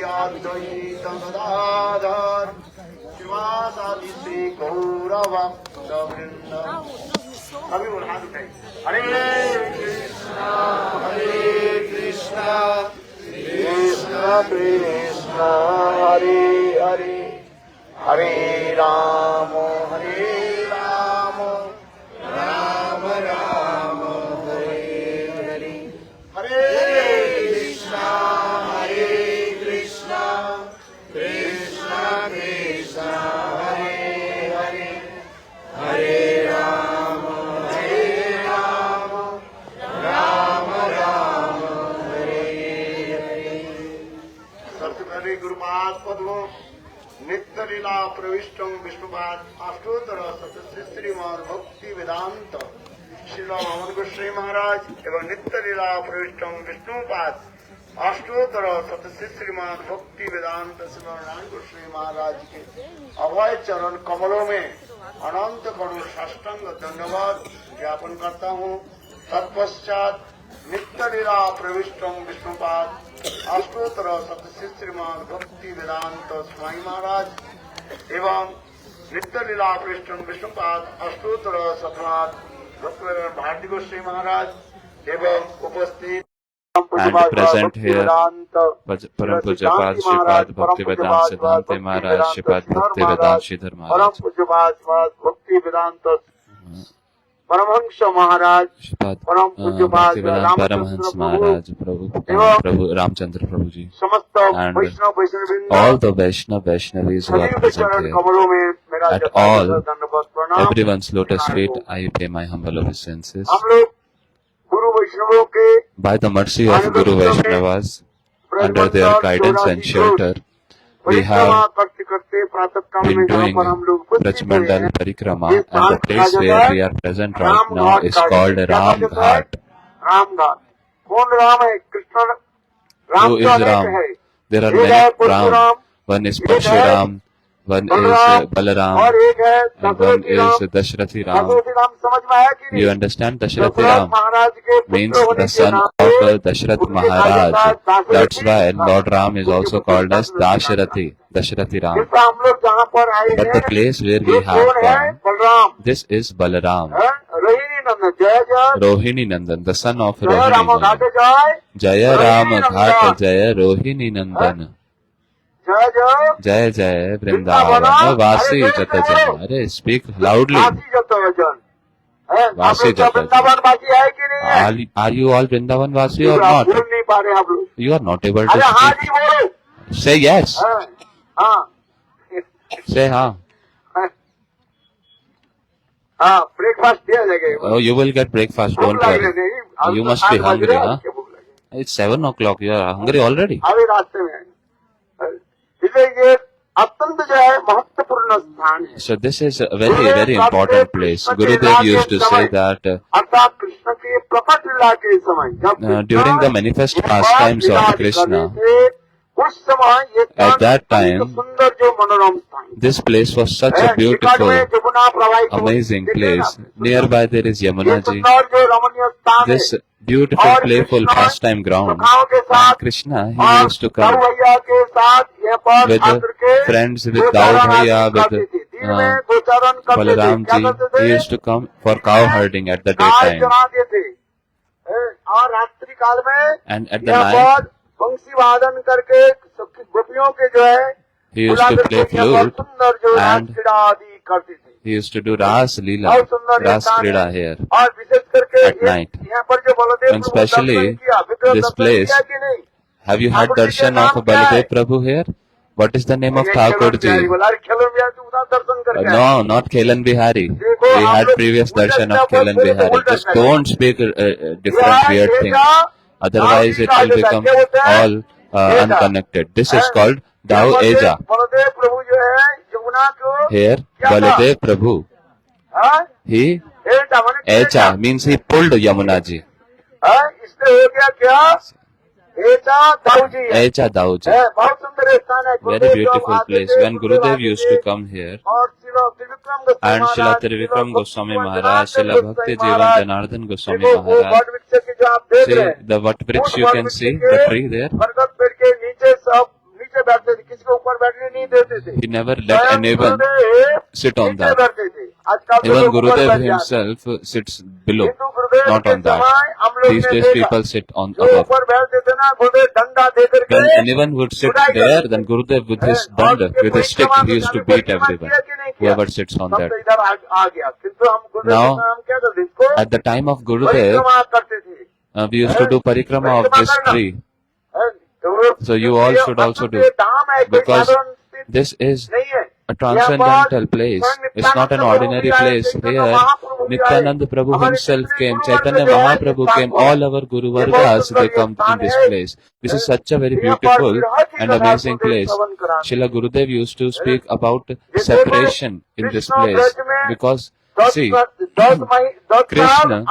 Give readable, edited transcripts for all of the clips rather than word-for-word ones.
अद्वैत गदाधर शिवासादि श्री गौरभक्तवृंद। अभी बोल हाथ उठाइए। हरे कृष्णा कृष्णा कृष्णा हरे हरे, हरे राम राम राम हरे हरे, हरे कृष्णा कृष्णा कृष्णा हरे हरे, हरे राम राम राम हरे हरे। सबसे पहले गुरुपाद पद्मों नित्य लीला प्रविष्टम विष्णुपाद अष्टोत्तर सतश्री श्रीमान भक्ति वेदांत श्रील मोहन गोस्वामी महाराज एवं नित्य लीला प्रविष्टम विष्णुपाद अष्टोत्तर सतश्री श्रीमान भक्ति वेदांत श्रील नारायण गोस्वामी महाराज के अभय चरण कमलों में अनंत करोड़ साष्टांग धन्यवाद ज्ञापन करता हूँ। तत्पश्चात नित्य लीला प्रविष्टम विष्णुपाद अष्टोत्तर सतश्री श्रीमान भक्ति वेदांत स्वामी महाराज एवं नित्य लीला प्रविष्टम विष्णुपाद अष्टोत्तर सतनाथ भक्तिवेदांत भारती गोस्वामी महाराज एवं उपस्थित and present here Param Pujapad Shripad Bhaktivedanta Siddhanta Maharaj, Shripad Bhaktivedanta Sridhar परम Maharaj, पूज्यपाद भक्ति वेदांत परमहंस महाराज, Shripad परम पूज्यपाद Bhaktivedanta Paramhans Maharaj, Prabhu Ramchandra Prabhuji, समस्त and Vaishnav वैष्णववृंद all the Vaishnavis who are सभी के present चरण here. कमलों में मेरा At जताई all, दंडवत प्रणाम। everyone's lotus feet, I pay my humble obeisances. हम लोग गुरु वैष्णवों के By the mercy of Guru Vaishnavas, under their guidance and shelter, we have करते करते प्रातः काल में been जहाँ doing पर हम लोग उपस्थित हुए Brajmandal हैं, Parikrama, ये and the स्थान place का where जगह we are present right Ram now Ghat is का called क्या Ram नाम है? Ghat. राम घाट। कौन राम है? कृष्ण राम Who तो is अनेक Ram? है। There are एक है many Ram. Parshuram, One is एक है Parshuram, one is Balram Balaram, और एक है and one Dasharathi is Ram. Dashrathi Ram. Dasharathi Ram समझ में आया कि You नहीं? understand Dashrathi दशरथ Ram महाराज के means पुत्र होने the के son नाते of Dashrath उनके Maharaj. दादा That's why Lord Ram is उनके also पुत्र called as Dasharathi Dashrathi Ram. जैसा हम लोग जहाँ पर आए But the हैं, place where ये we have कौन है? come, Balram. this is Balaram, Rohini नंदन जय जय Rohini Nandan, the son of जय Rohini राम घाट Nandan. जय Jaya Ram Rohini Ghat Nandan। Jaya Rohini Nandan. जय जय Jai Jai Vrindavan Vasi Jata Jana. Arey, speak loudly. Kashi जतो वचन आप वासी लोग का जता वृंदावन बाकी है कि नहीं है? Are you all Vrindavan Vasi or आप not? बोल नहीं पा रहे आप लोग। You are not able to अरे हाँ speak. जी बोलो। Say yes. हाँ Say ha. हाँ ब्रेकफास्ट दिया जाएगा। Oh, you will get breakfast. भूख Don't लग worry. रही नहीं, अभी You तो must 7 be बज hungry, रहे हैं, huh? क्या भूख लगी? It's 7 o'clock. You are hungry already. अभी रास्ते में है। इसलिए ये अत्यंत जो है महत्वपूर्ण स्थान है। So this is a very important place. Gurudev used to say that अर्थात कृष्ण के प्रकट लीला के समय जब during the manifest pastimes of Krishna, उस समय ये at that time, सुंदर जो मनोरम स्थान this place was such a beautiful, amazing place. Nearby there is Yamuna ji. जो रमणीय स्थान है This beautiful, playful pastime ground. And Krishna, he used to come भैया के साथ यहाँ पर with आकर के friends, with दो Dao चारण Bhaiya, आदमी करते थे। दिन में दो चारण with करते थे। Balaram क्या ji. करते He थे? used to come for cow herding at the guy daytime. चराते थे और रात्रि काल में And at the यहाँ night, पर बंसी वादन करके सबकी गोपियों के जो है he used to play flute सुंदर जो रास and क्रीड़ा आदि करते थे। he used to do Ras Leela, और सुंदर Ras स्थान Krida है। here. और विशेष करके at night. यहाँ पर जो बलदेव And प्रभु especially दर्शन किया, विग्रह this दर्शन place, किया कि नहीं? Have you had Thakur ji के darshan नाम of क्या है? Baladev Prabhu here? What is the name of ये Thakur खेलन बिहारी ji? बोला, अरे खेलन बिहारी तो उधर दर्शन करके आए। No, not Khelan Bihari. देखो, We हम had लोग previous उल्टा darshan सीधा of Khelan बोलते हैं तो Bihari. उल्टा Just सीधा। don't speak different weird things. Otherwise it will become all unconnected. This is called Dao Eja. Baldev प्रभु जो है यमुना को Here, क्या था? Baladev Prabhu, हाँ? he एटा माने Echa means he pulled Yamuna ji. हाँ? इससे हो गया क्या? एटा दाऊजी है। Echa Dauji. बहुत सुंदर स्थान है। Very गुरुदेव beautiful जब आते place. थे, When Gurudev आते used थे, to come here, और Srila Trivikram Goswami and Srila Maharaj, Trivikram Srila Goswami Bhaktivedanta Maharaj, Srila Goswami Bhakti Maharaj, Jivan Janardhan Goswami देखो, वो Maharaj. वट वृक्ष की जो आप देख See रहे हैं, the what उस vriksh you वट can वृक्ष see, के the tree there. बरगद पेड़ के नीचे सब नीचे बैठते थे, किसी को ऊपर बैठने नहीं देते थे। He never let स्वयं anyone गुरुदेव sit on नीचे that. बैठते थे। आजकल तो Even लोग ऊपर Gurudev बैठ जाते हैं। himself sits below, Hindu Gurudev not के on that. समय हम लोग These ने days देखा, people sit on जो above. ऊपर बैठते थे ना, गुरुदेव डंडा दे करके When anyone would sit खुदाई there, करते then थे। Gurudev with his और danda, उसके with his stick, परिक्रमा he में used to जाने beat परिक्रमा everyone, किया कि नहीं किया? whoever sits on तब that. तो इधर आ गया, किंतु हम गुरुदेव Now, के समय हम क्या करते इसको At the time of Gurudev, परिक्रमा करते थे। we used to do parikrama of this tree. So you all should also do, because this is a transcendental place. It's not an ordinary place. Here, Nityananda Prabhu himself came, Chaitanya Mahaprabhu came, all our Guru Vargas, they come in this place. This is such a very beautiful and amazing place. Srila Gurudev used to speak about separation in this place, because see, Krishna,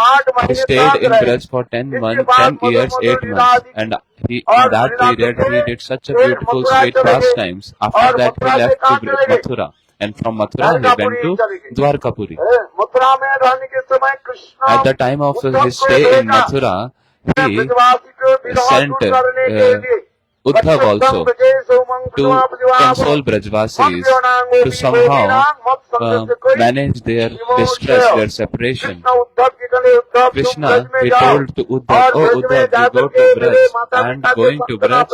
he stayed in Braj for 10 months, 10 years, 8 months, and in that period he did such a beautiful sweet pastimes. After that he left to Mathura, and from Mathura he went to Dwarkapuri. Mathura में रहने के समय Krishna At the time of his stay in Mathura, he ब्रजवासी को विरह sent दूर करने के लिए Uddhav also to console Brajvasis, to somehow manage their distress, their separation. Krishna, he told to Uddhav, oh Uddhav, you go to Braj, and going to Braj,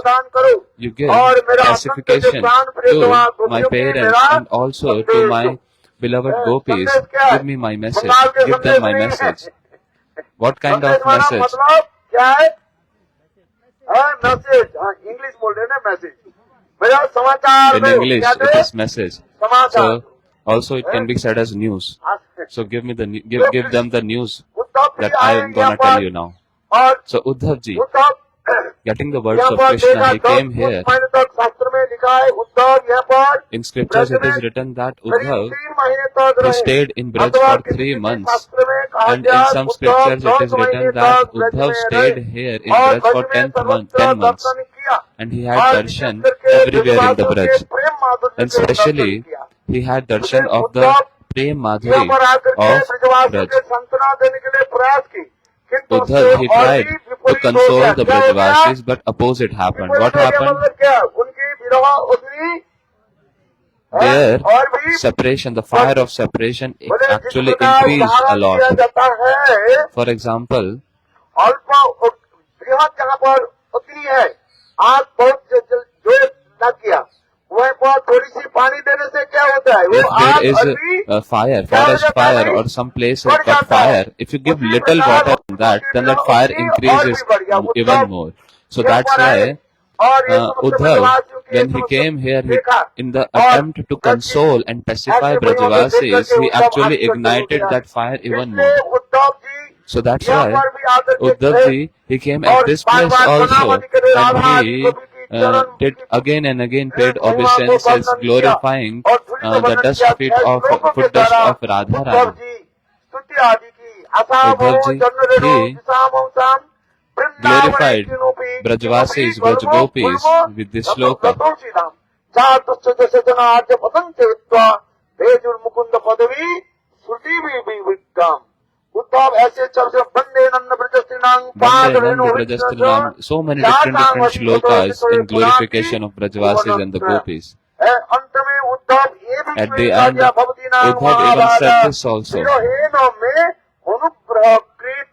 you give pacification to my parents and also to my beloved gopis. Give me my message, give them my message. What kind of message? क्या है? Message, English बोल रहे हैं ना, message मेरा समाचार In English, it is message. So also it can be said as news. So give me the give them the news that I am gonna tell you now. और So Uddhav ji, Uddhav getting the words यहाँ of पर Krishna, देखा he तो came कुछ here. महीने तक शास्त्र में लिखा है उद्धव यहाँ पर In scriptures it is written that करीब Uddhav, 3 महीने तक he रहे। stayed in Braj अथवा for किसी 3 किसी months. शास्त्र में कहा And गया in some Uddhav scriptures it is 10 written महीने that तक ब्रज Uddhav में stayed रहे here in और Braj for ब्रज में 10 सर्वत्र months. दर्शन किया And he had और darshan विशेष करके everywhere in the ब्रजवासियों के Braj. प्रेम माधुर्य And के दर्शन especially किया। he had darshan of the Uddhav Prem यहाँ Madhuri पर आकर के of ब्रजवासियों Braj. के सांत्वना देने के लिए प्रयास की, किंतु Uddhav, he उससे और tried भी to विपरीत हो console गया। the क्या हो गया? Brajvasis, but opposite happened. What विपरीत हो गया happened? मतलब क्या? उनकी विरह उतनी There, और भी separation, the fire of separation बोले जिस actually प्रकार increased a उदाहरण lot. दिया जाता है, For example, अल्प बृहद जहाँ पर उतनी है, आग बहुत जो लग गया, वहीं पर थोड़ी सी पानी देने से क्या होता है? वो if आग there is अभी a fire, forest fire, or some place has got fire, if you give little water on that, then that fire increases even more. So that's why Uddhav, when he came here, in the attempt to console and pacify Brajavasis, he actually ignited that fire even more. Uddhav ji So that's यहाँ why पर भी आकर के Uddhav ji, he came at this place also, and he did again and again paid obeisances, glorifying the dust feet of foot dust of Radha Uddhav Rani. जी स्तुति आदि की असामो Uddhav ji, जनरेणो he दिशामो साम glorified Brajvasis, Brajgopis with this shloka. जातुश्च जना आद्य पतंते त्वा भेजुर्मुकुंद पदवी श्रुति भी विद्याम। उद्धव ऐसे चर्च बंदे नंद ब्रजस्त्रीणां पाद Renu Brajastrinam, so many different shlokas in glorification of Brajvasis and the Gopis. अंत में उद्धव ये भी At the end, Uddhav even said this also. में अनुग्रह कृत,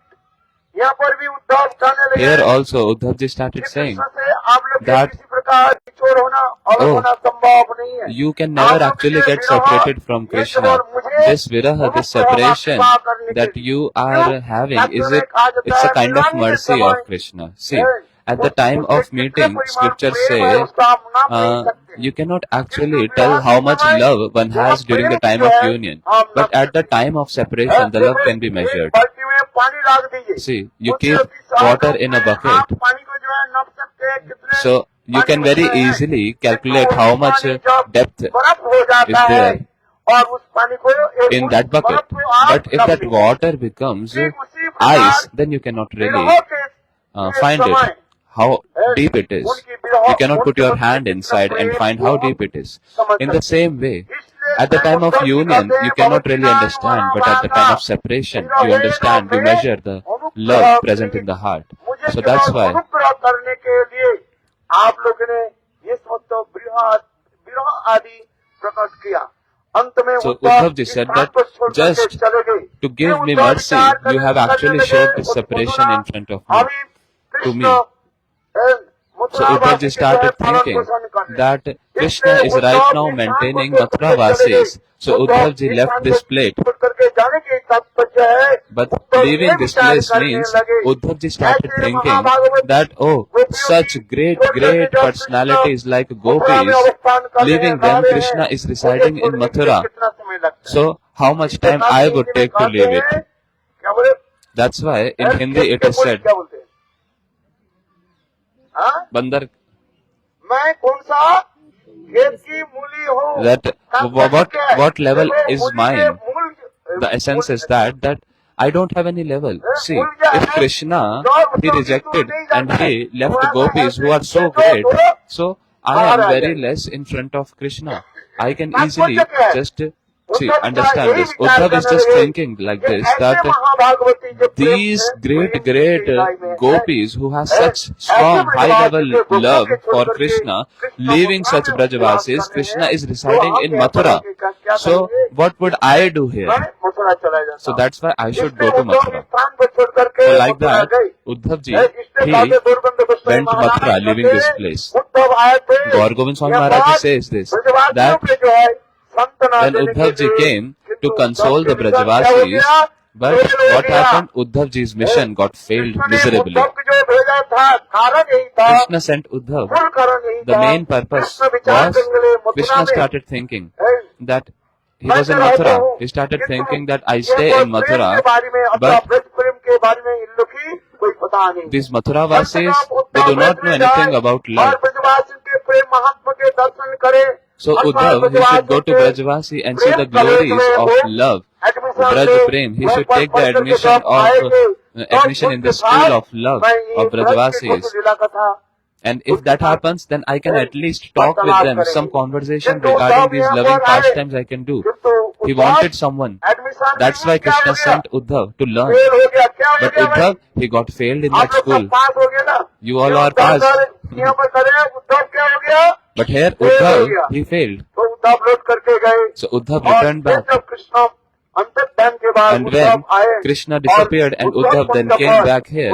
यहाँ पर भी उद्धव कहने लगे Here also Uddhav ji started saying Krishna से आप लोग के that किसी प्रकार चोर होना अलग Oh, होना संभव नहीं है। you can never actually get separated from Krishna. This viraha, this separation that you are having, it's a kind of mercy of Krishna. See, at the time of meeting, scriptures say, you cannot actually tell how much love one has during the time of union. But at the time of separation, the love can be measured. बाल्टी में पानी डाल दीजिए, See, you keep water in a bucket, आप पानी को जो है नप सकते हैं कितने so you can very easily calculate how much depth बर्फ हो जाता is है there और उस पानी को एक in that bucket. बर्फ को आप But if रख that दीजिए। water becomes ठीक उसी प्रकार ice, then you cannot really विरह के find समय it, how deep it is. You cannot put your hand inside and find how deep it is. In the same way, at the time of union, you cannot really understand, but at the time of separation, you understand, you measure the love present in the heart. मुझे So that's केवल why अनुग्रह करने के लिए आप लोगों ने ये समझो आदि प्रकट किया। अंत में So Uddhav ji said that just to give me mercy, you have actually showed this separation in front of me, to me. So Uddhav ji started thinking that Krishna is right now maintaining Mathura Vasis. So Uddhav ji left this place. But leaving this place means Uddhav ji started thinking that, oh, such great personalities like gopis, leaving them, Krishna is residing in Mathura. So how much time I would take to leave it? That's why in Hindi it is said, Bandar, that what level is mine? The essence is that I don't have any level. See, if Krishna, he rejected and he left gopis who are so great, so I am very less in front of Krishna. I can easily just understand this. Uddhav is just thinking like this, that these great gopis who have such strong high level love for Krishna, leaving such Brajavasis, Krishna is residing in Mathura. So what would I do here? So that's why I should go to Mathura. So like that, Uddhav ji, he went to Mathura, leaving this place. Gaur Gobind Swami Maharaj says this, that when Uddhav ji came to console the Brajavasis, but what happened? Uddhav ji's mission got failed miserably. Krishna sent Uddhav. The main purpose was Krishna started thinking that he was in Mathura. He started thinking that I stay in Mathura, but these Mathura Vasis, they do not know anything about love. So Uddhav, he should go to Brajavasi and see the glories of love, Braj Prem. He should take the admission in the school of love of Brajavasis. And if that happens, then I can at least talk with them, some conversation regarding these loving pastimes I can do. He wanted someone. That's why Krishna sent Uddhav to learn. But Uddhav, he got failed in that school. You all are passed. But here Uddhav, he failed. So Uddhav returned back. And when Krishna disappeared and Uddhav then came back here,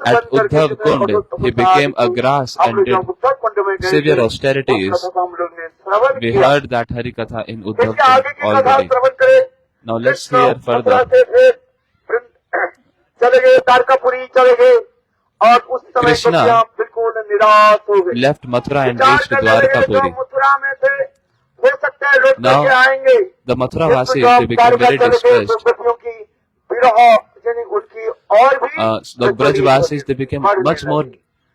at Uddhav Kund, he became a grass and did severe austerities. We heard that Harikatha in Uddhav Kund already. Now let's hear further. Krishna left Mathura and reached Dwarkapuri. Now, the Mathura Vasis, they became very distressed. The Brajavasis, they became much more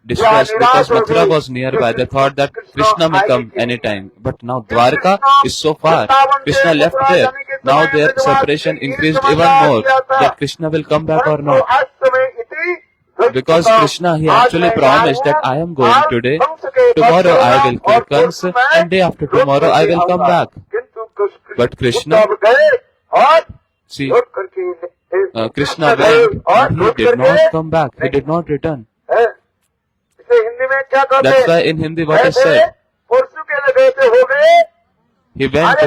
distressed because Mathura was nearby. They thought that Krishna may come anytime. But now Dwarka is so far. Krishna left there. Now their separation increased even more. That Krishna will come back or not. Because Krishna, he actually promised that I am going today, tomorrow I will kill Kansa, and day after tomorrow I will come back. But Krishna, see, Krishna went and he did not come back, he did not return. That's why in Hindi what is said, he went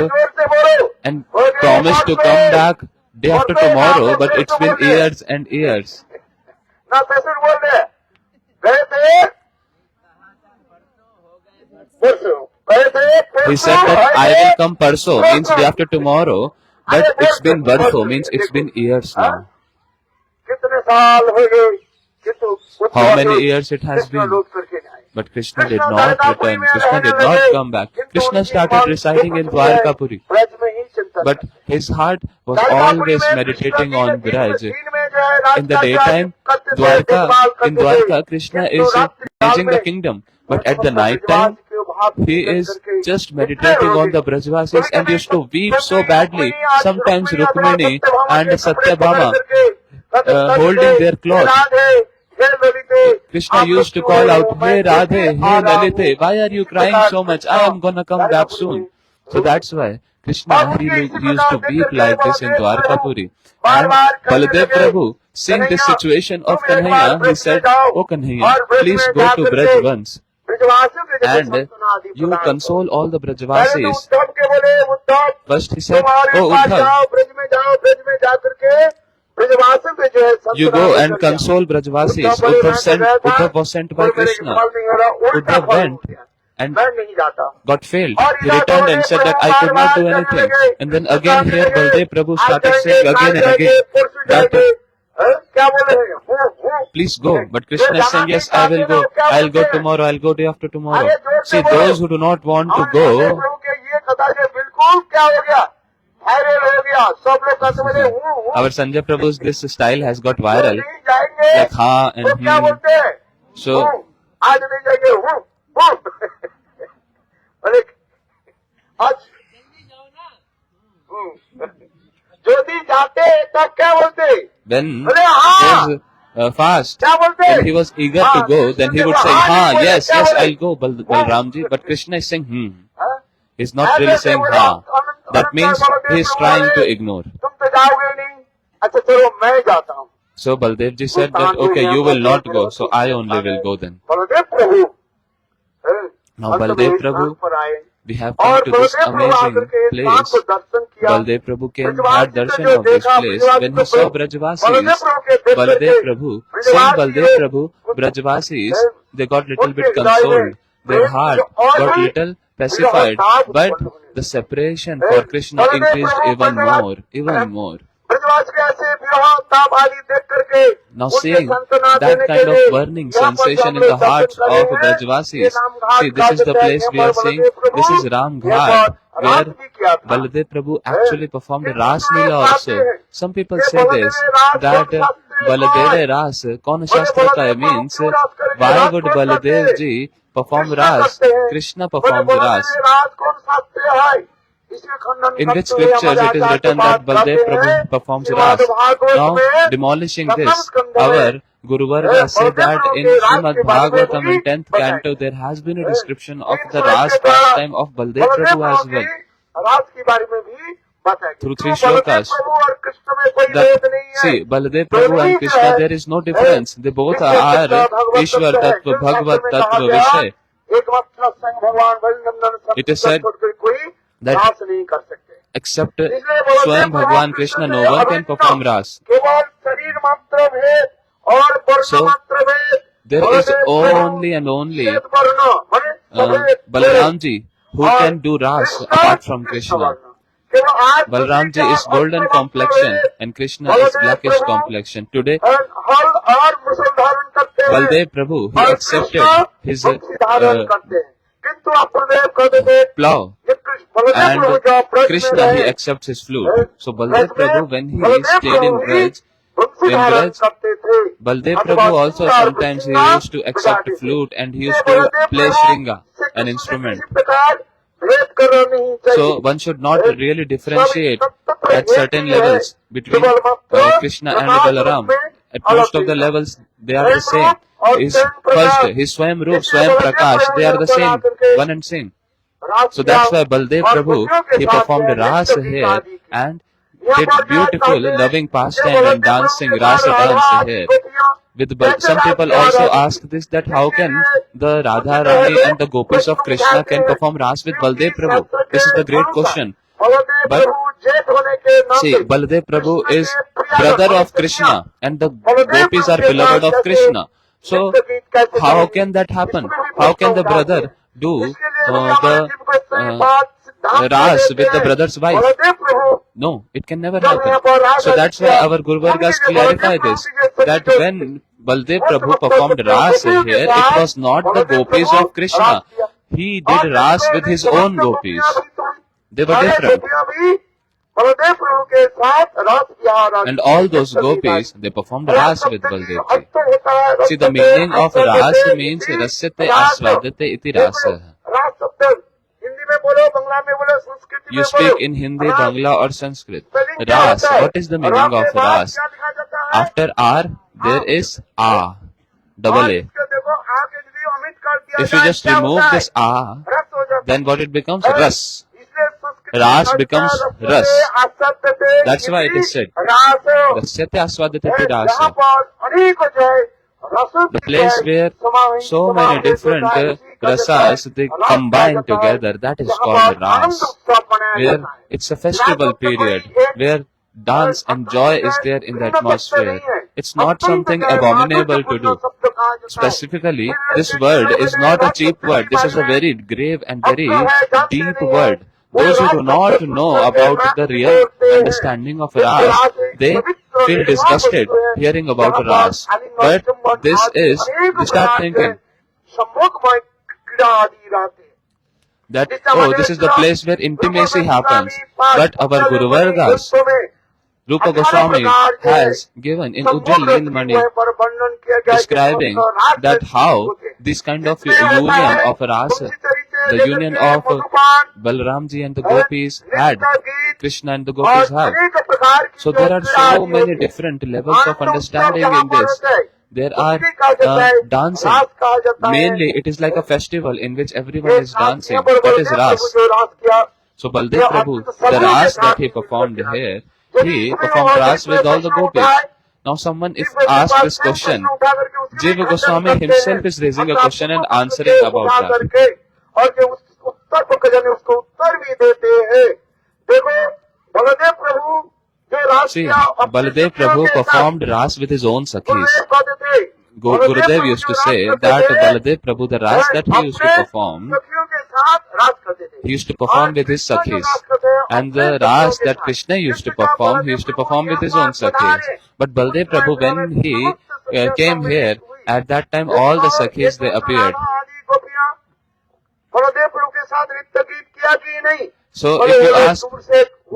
and promised to come back day after tomorrow, but it's been years and years. He said that I will come parso, means day after tomorrow, but it's been barso, means it's been years now. How many years it has been? But Krishna did not return. Krishna did not come back. Krishna started residing in Dwarkapuri. But his heart was always meditating on Braj. In the daytime, in Dwarka, Krishna is managing the kingdom. But at the night time, he is just meditating on the Brajavasis and used to weep so badly. Sometimes Rukmini and Satyabhama holding their clothes. Krishna used to call out, "Hey Radhe, hey Lalite, why are you crying so much? I am gonna come back soon." So that's why Krishna, he used to weep like this in Dwarkapuri. And Baladev Prabhu, seeing this situation of Kanhaiya, he said, "Oh Kanhaiya, please go to Braj once." ब्रजवासियों के जैसे and सांत्वना आदि you प्रदान console all the पहले तो Brajavasis. Uddhav के बोले, उद्धव First he said, तुम्हारे "Oh पास Uddhav, जाओ, ब्रज में जाओ, ब्रज में जा करके ब्रजवासियों के जो है you सांत्वना go आदि and कर जाओ। console Brajavasis." उद्धव बोले, मैं तो गया था, Uddhav was sent by और मेरे Krishna. फल नहीं हो रहा, उल्टा Uddhav फल हो went गया, and मैं नहीं जाता। got failed. और He इधर returned and said that I could not do anything. And then again here Baldev Prabhu started saying again and again that क्या बोले हैं? please go. But Krishna is saying, yes, I will go. I'll go tomorrow. I'll go day after tomorrow. See, those who do not want to go, ये कथा से बिल्कुल क्या हो गया, वायरल हो गया, सब लोग कहते बोले हूँ our Sanjay Prabhu's this style has got viral. नहीं जाएंगे, Like हाँ तो and क्या बोलते हैं? So आज नहीं जाएंगे, बोले आज ज्योति जाते तब क्या बोलते? when अरे हाँ, there's fast, क्या बोलते? when he was eager to go, then he would say, हाँ, yes, yes, I'll go, Balramji. But Krishna is saying, He's not really saying, हाँ. That means he is trying to ignore. तुम तो जाओगे नहीं, अच्छा चलो मैं जाता हूँ। So Baldevji said that, okay, you will not go, so I only will go then. Baldev Prabhu, Now Baldev Prabhu, we have come to this amazing place. Baldev Prabhu came had darshan of this place. When he saw Brajavasis, Baldev Prabhu, saying Baldev Prabhu, Brajavasis, they got little bit consoled. Their heart got little pacified. But the separation for Krishna increased even more. Now seeing that kind of burning sensation in the hearts of Brajavasis, see, this is the place we are seeing, this is Ram Ghat, where Baladev Prabhu actually performed Ras Leela also. Some people say this, that Baladev Ras, kaun shastra ka hai, means, why would Baladev ji perform Ras? Krishna performed Ras. In which scriptures it is written that Baldev Prabhu performs Ras. Now, demolishing this, our Guru Varga said that in Srimad Bhagavatam in 10th canto there has been a description of the Ras pastime of Baldev Prabhu as well. Through 3 shlokas. See, Baladev Prabhu and Krishna, there is no difference. They both are Ishwar Tattva, Bhagavad Tattva, Vishay. It is said that except Swayam Bhagwan Krishna, no one can perform Ras. So, there is only and only Balaramji who can do Ras apart from Krishna. Balaramji is golden complexion and Krishna is blackish complexion. Today, Baldev Prabhu, he accepted his plow, and Krishna, he accepts his flute. So Baldev Prabhu, when he stayed in Braj, Baldev Prabhu also sometimes he used to accept flute and he used to play shringa, an instrument. So one should not really differentiate at certain levels between Krishna and Balaram. At most of the levels, they are the same. His Swayam Roop, Swayam Prakash, they are the same, one and same. So that's why Baldev Prabhu, he performed Ras here and did beautiful loving pastime and dancing, Rasa dance here. Some people also ask this, that how can the Radha Rani and the Gopis of Krishna can perform Ras with Baldev Prabhu? This is the great question. But see, Baldev Prabhu is brother of Krishna and the Gopis are beloved of Krishna. So, how can that happen? How can the brother do the Ras with the brother's wife? No, it can never happen. So that's why our Guru Vargas clarify this, that when Baldev Prabhu performed Ras here, it was not the Gopis of Krishna. He did Ras with his own Gopis. They were different. And all those Gopis, they performed Ras with Baldev ji. See, the meaning of Ras means Rasyate Asvadate iti Rasa. You speak in Hindi, Bangla or Sanskrit. Ras, what is the meaning of Ras? After R, there is A, double A. If you just remove this A, then what it becomes? Ras. Ras becomes Ras. That's why it is said, Rasyate Asvadate iti Rasa. the place where so many different rasas they combine together, that is called Ras, where it's a festival period, where dance and joy is there in the atmosphere. It's not something abominable to do. Specifically, this word is not a cheap word. This is a very grave and very deep word. Those who do not know about the real understanding of Ras, they feel disgusted hearing about Ras. But they start thinking that, oh, this is the place where intimacy happens. But our Guru Vargas, Rupa Goswami has given in Ujjwal Nilmani describing that how this kind of union of rasa, the union of Balramji and the gopis had, Krishna and the gopis have. So there are so many different levels of understanding in this. There are dancing. Mainly it is like a festival in which everyone is dancing. That is Ras. So Baldev Prabhu, the Ras that he performed here, he performed Ras with all the gopis. Now someone if asks this question, Jiva Goswami himself is raising a question and answering about that. See, Baladev Prabhu performed Ras with his own Sakhis. Gurudev used to say that Baladev Prabhu, the Ras that he used to perform, he used to perform with his Sakhis. And the Ras that Krishna used to perform, he used to perform with his own Sakhis. But Baladev Prabhu, when he came here, at that time all the Sakhis, they appeared. So if you ask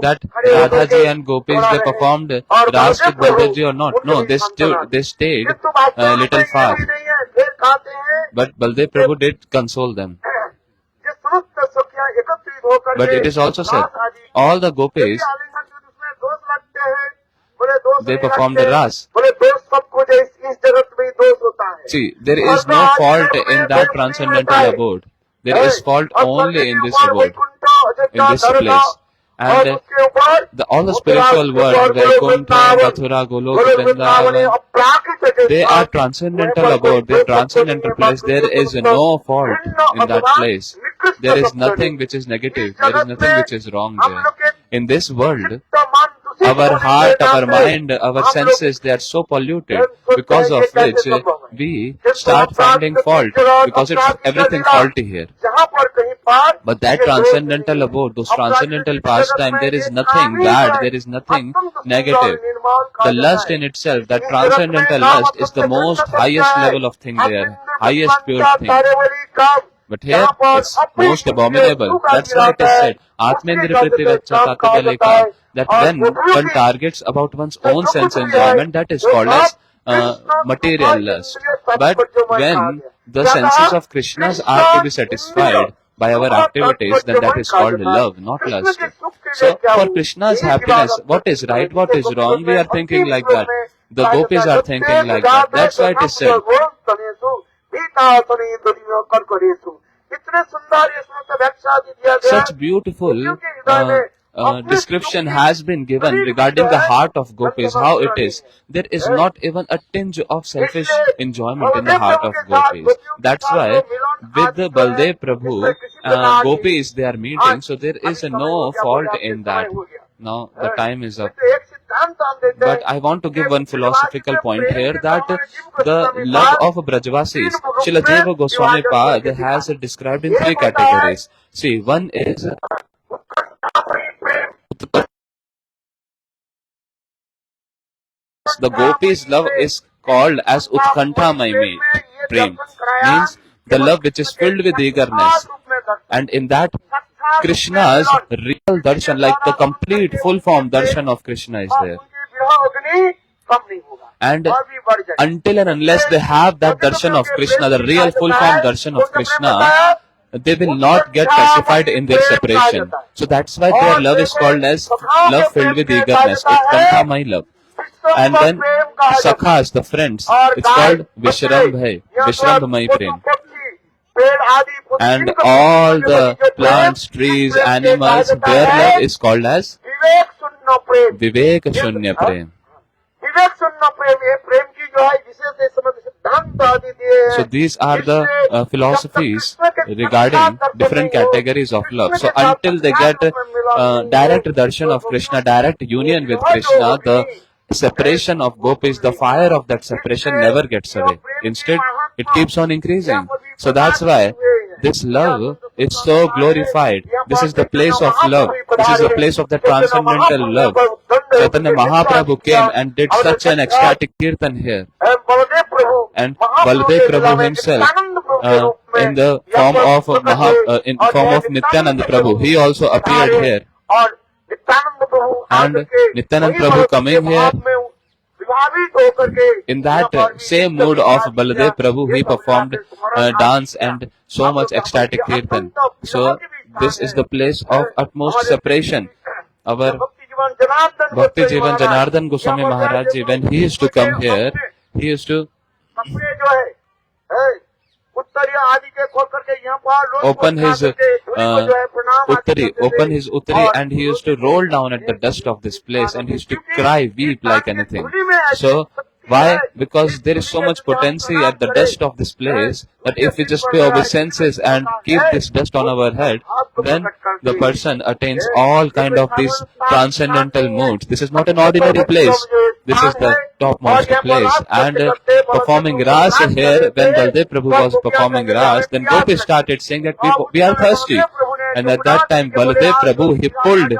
that Radhaji and Gopis, they performed Ras with Baldevji or not? No, they stayed a little far. But Baldev Prabhu did console them. But it is also said, all the Gopis, they performed the Ras. See, there is no fault in that transcendental abode. There is fault only in this abode, in this place. And all the spiritual world, Vaikuntha, Mathura, Goloka, Vrindavan, they are transcendental abode, they are transcendental place. There is no fault in that place. There is nothing which is negative. There is nothing which is wrong there. In this world, our heart, our mind, our senses, they are so polluted, because of which we start finding fault, because it's everything faulty here. But that transcendental abode, those transcendental pastime, there is nothing bad, there is nothing negative. The lust in itself, that transcendental lust, is the most highest level of thing there, highest pure thing. But here, it's most abominable. That's why it is said, Atmendra Prithviraccha Tatadaleka, that when one targets about one's own sense enjoyment, that is called as material lust. But when the senses of Krishna's are to be satisfied by our activities, then that is called love, not lust. So, for Krishna's happiness, what is right, what is wrong, we are thinking like that. The gopis are thinking like that. That's why it is said. Such beautiful description has been given regarding the heart of gopis, how it is. There is not even a tinge of selfish enjoyment in the heart of gopis. That's why with the Baldev Prabhu, gopis, they are meeting, so there is no fault in that. Now the time is up. But I want to give one philosophical point here, that the love of Brajvasis, Srila Jiva Goswami Pad has described in 3 categories. See, one is the gopis' love is called as Utkantha Maimi Prem, means the love which is filled with eagerness. And in that, Krishna's real darshan, like the complete full form darshan of Krishna is there. And until and unless they have that darshan of Krishna, the real full form darshan of Krishna, they will not get pacified in their separation. So that's why their love is called as love filled with eagerness. Utkantha my love. And then Sakhas, the friends, it's called Vishrambha, Vishrambhamai Prem. And all the plants, trees, animals, their love is called as Vivek Shunya Prem. So these are the philosophies regarding different categories of love. So until they get direct darshan of Krishna, direct union with Krishna, the separation of gopis, the fire of that separation never gets away. Instead, it keeps on increasing. So that's why this love is so glorified. This is the place of love. This is the place of the transcendental love. Chaitanya Mahaprabhu came and did such an ecstatic kirtan here. And Baladev Prabhu himself, in the form of Nityananda Prabhu, he also appeared here. And Nityananda Prabhu coming here, in that same mood of Baladev Prabhu, he performed dance and so much ecstatic kirtan. So this is the place of utmost separation. Our Bhakti Jivan Janardhan Goswami Maharaj Ji, when he used to come here, he used to open his uttari, and he used to roll down at the dust of this place, and he used to cry, weep like anything. So why? Because there is so much potency at the dust of this place that if we just pay obeisances and keep this dust on our head, then the person attains all kind of these transcendental moods. This is not an ordinary place. This is the topmost place. And performing Ras here, when Baladev Prabhu was performing Ras, then Gopis started saying that we are thirsty. And at that time, Baladev Prabhu, he pulled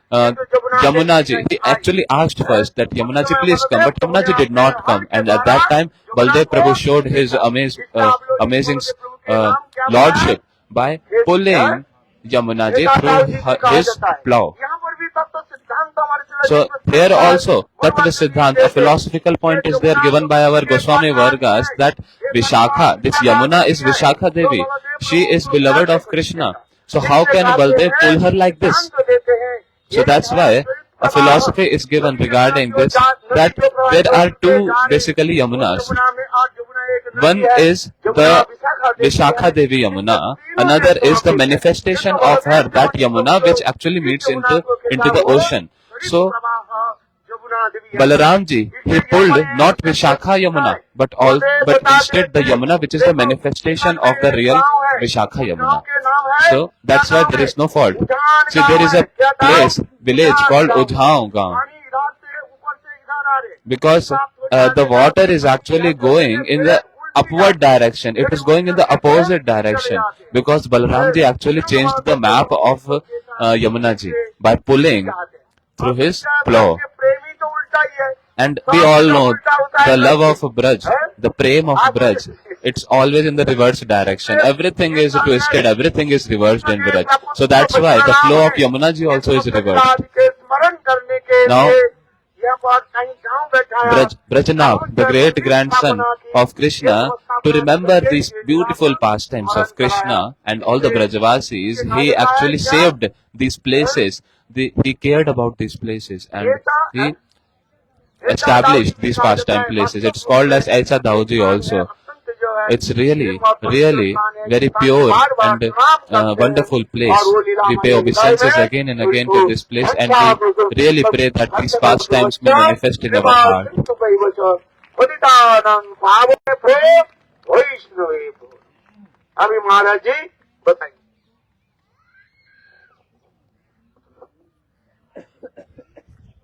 Yamunaji. He actually asked first that Yamunaji please come, but Yamunaji did not come. And at that time, Baladev Prabhu showed his amazing lordship by pulling Yamunaji through his plow. So here also, Tatra Siddhant, a philosophical point is there given by our Goswami Vargas that Vishakha, this Yamuna is Vishakha Devi. She is beloved of Krishna. So how can Baladev pull her like this? So that's why a philosophy is given regarding this, that there are two basically Yamunas. One is the Vishakha Devi Yamuna, another is the manifestation of her, that Yamuna which actually meets into the ocean. So Balaramji, he pulled not Vishakha Yamuna, but instead the Yamuna which is the manifestation of the real Vishakha Yamuna. So that's why there is no fault. See, there is a village called Ujhao Gaon. Because the water is actually going in the upward direction. It is going in the opposite direction. Because Balaramji actually changed the map of Yamunaji by pulling through his plow. And we all know the love of Braj, the prem of Braj. It's always in the reverse direction. Everything is twisted, everything is reversed in Braj. So that's why the flow of Yamunaji also is reversed. Now, Brajanav, the great grandson of Krishna, to remember these beautiful pastimes of Krishna and all the Brajavasis, he actually saved these places. He cared about these places and he established these pastime places. It's called as Aisa Dauji also. It's really, really very pure and wonderful place. We pay obeisances again and again to this place, and we really pray that these pastimes may manifest in our heart.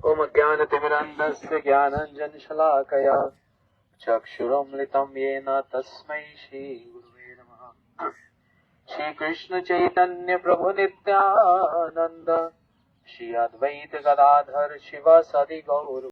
ओम ज्ञानतिमिरन्धस्य ज्ञानाञ्जनशलाकया चक्षुरमृतं येन तस्मै श्रीगुरुवे नमः। श्रीकृष्ण चैतन्य प्रभु नित्यानंद, श्री अद्वैत गदाधर शिव सदि गौर